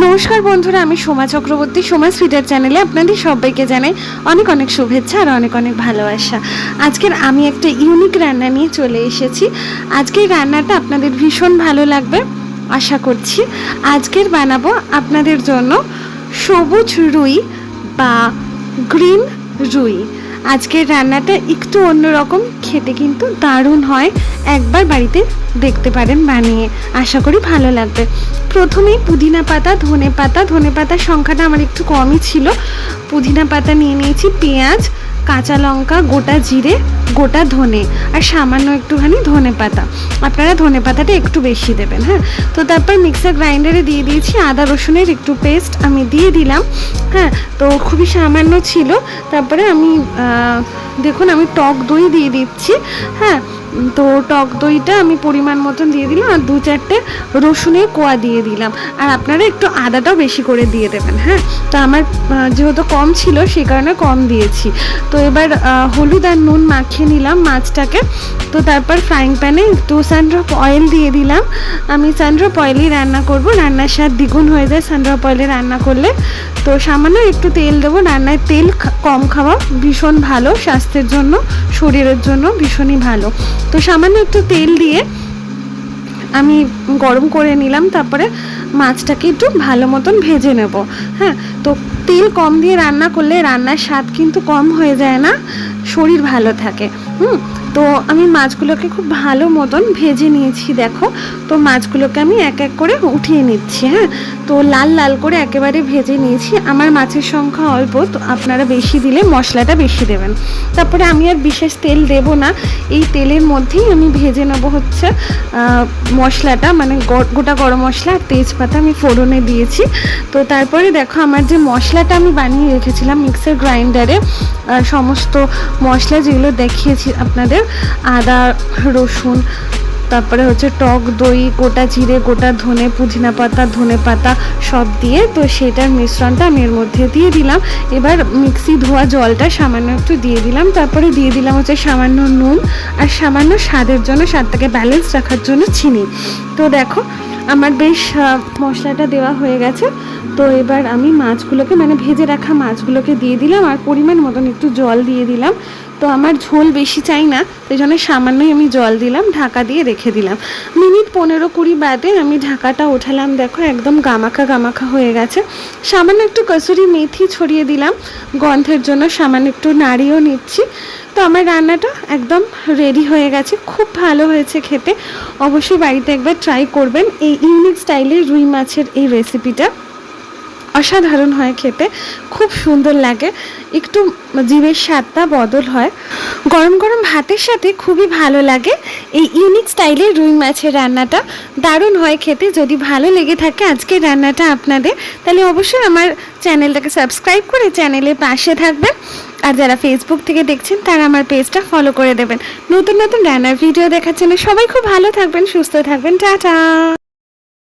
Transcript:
নমস্কার বন্ধুরা, আমি সোমা চক্রবর্তী। সোমা সুইটার চ্যানেলে আপনাদের সবাইকে জানাই অনেক অনেক শুভেচ্ছা আর অনেক অনেক ভালোবাসা। আজকের আমি একটা ইউনিক রান্না নিয়ে চলে এসেছি। আজকের রান্নাটা আপনাদের ভীষণ ভালো লাগবে আশা করছি। আজকের বানাবো আপনাদের জন্য সবুজ রুই বা গ্রিন রুই। আজকের রান্নাটা একটু অন্যরকম, খেতে কিন্তু দারুণ হয়। একবার বাড়িতে দেখতে পারেন বানিয়ে, আশা করি ভালো লাগবে। প্রথমেই পুদিনা পাতা, ধনে পাতার সংখ্যাটা আমার একটু কমই ছিল। পুদিনা পাতা নিয়ে নিয়েছি, পেঁয়াজ, কাঁচা লঙ্কা, গোটা জিরে, গোটা ধনে আর সামান্য একটুখানি ধনে পাতা। আপনারা ধনে পাতাটা একটু বেশি দেবেন, হ্যাঁ। তো তারপর মিক্সার গ্রাইন্ডারে দিয়ে দিয়েছি আদা রসুনের একটু পেস্ট আমি দিয়ে দিলাম, হ্যাঁ। তো খুবই সামান্য ছিল। তারপরে আমি দেখুন আমি টক দই দিয়ে দিচ্ছি, হ্যাঁ। তো টক দইটা আমি পরিমাণ মতন দিয়ে দিলাম আর 2-4টে রসুনের কোয়া দিয়ে দিলাম। আর আপনারা একটু আদাটাও বেশি করে দিয়ে দেবেন, হ্যাঁ। তো আমার যেহেতু কম ছিল সেই কারণে কম দিয়েছি। তো এবার হলুদ আর নুন মাখিয়ে নিলাম মাছটাকে। তো তারপর ফ্রাইং প্যানে একটু সানড্রপ অয়েল দিয়ে দিলাম। আমি সানড্রপ অয়েলই রান্না করব, রান্নার স্বাদ দ্বিগুণ হয়ে যায় সানড্রপ অয়েলে রান্না করলে। তো সামান্য একটু তেল দেবো। রান্নায় তেল কম খাওয়া ভীষণ ভালো, স্বাস্থ্যের জন্য শরীরের জন্য ভীষণই ভালো। তো সামান্য একটু তেল দিয়ে আমি গরম করে নিলাম। তারপরে মাছটাকে একটু ভালো মতন ভেজে নেব, হ্যাঁ। তো তেল কম দিয়ে রান্না করলে রান্নার স্বাদ কিন্তু কম হয়ে যায় না, শরীর ভালো থাকে। তো আমি মাছগুলোকে খুব ভালো মতন ভেজে নিয়েছি, দেখো। তো মাছগুলোকে আমি এক এক করে উঠিয়ে নিচ্ছি, হ্যাঁ। তো লাল লাল করে একেবারে ভেজে নিয়েছি। আমার মাছের সংখ্যা অল্প, তো আপনারা বেশি দিলে মশলাটা বেশি দেবেন। তারপরে আমি আর বিশেষ তেল দেব না, এই তেলের মধ্যেই আমি ভেজে নেবো হচ্ছে মশলাটা, মানে গোটা গরম মশলা আর তেজপাতা আমি ফোড়নে দিয়েছি। তো তারপরে দেখো আমার যে মশলাটা আমি বানিয়ে রেখেছিলাম মিক্সার গ্রাইন্ডারে, সমস্ত মশলা যেগুলো দেখিয়েছি আপনাদের, আদা রসুন, তারপরে হচ্ছে টক দই, গোটা জিরে, গোটা ধনে, পুদিনা পাতা, ধনে পাতা সব দিয়ে, তো সেটার মিশ্রণটা আমি এর মধ্যে দিয়ে দিলাম। এবার মিক্সি ধোয়া জলটা সামান্য একটু দিয়ে দিলাম। তারপরে দিয়ে দিলাম হচ্ছে সামান্য নুন আর সামান্য স্বাদের জন্য, স্বাদটাকে ব্যালেন্স রাখার জন্য চিনি। তো দেখো আমার বেশ মশলাটা দেওয়া হয়ে গেছে। তো এবার আমি মাছগুলোকে, মানে ভেজে রাখা মাছগুলোকে দিয়ে দিলাম আর পরিমাণ মতন একটু জল দিয়ে দিলাম। তো আমার ঝোল বেশি চাই না, সেই জন্য সামান্যই আমি জল দিলাম, ঢাকা দিয়ে রেখে দিলাম। মিনিট 15-20 বাদে আমি ঢাকাটা ওঠালাম, দেখো একদম গামাখা গামাখা হয়ে গেছে। সামান্য একটু কসুরি মেথি ছড়িয়ে দিলাম গন্ধের জন্য, সামান্য একটু নাড়িয়েও নিচ্ছি। তো আমার রান্নাটা একদম রেডি হয়ে গেছে, খুব ভালো হয়েছে খেতে। অবশ্যই বাড়িতে একবার ট্রাই করবেন এই ইউনিক স্টাইলের রুই মাছের এই রেসিপিটা। অসাধারণ হয় খেতে, খুব সুন্দর লাগে, একটু জিভের স্বাদটা বদল হয়। গরম গরম ভাতের সাথে খুবই ভালো লাগে এই ইউনিক স্টাইলের রুই মাছের রান্নাটা, দারুণ হয় খেতে। যদি ভালো লেগে থাকে আজকের রান্নাটা আপনাদের, তাহলে অবশ্যই আমার চ্যানেলটাকে সাবস্ক্রাইব করে চ্যানেলের পাশে থাকবেন। আর যারা ফেসবুক থেকে দেখছেন তারা আমার পেজটা ফলো করে দেবেন। নতুন নতুন রান্নার ভিডিও দেখার জন্য সবাই খুব ভালো থাকবেন, সুস্থ থাকবেন। টাটা।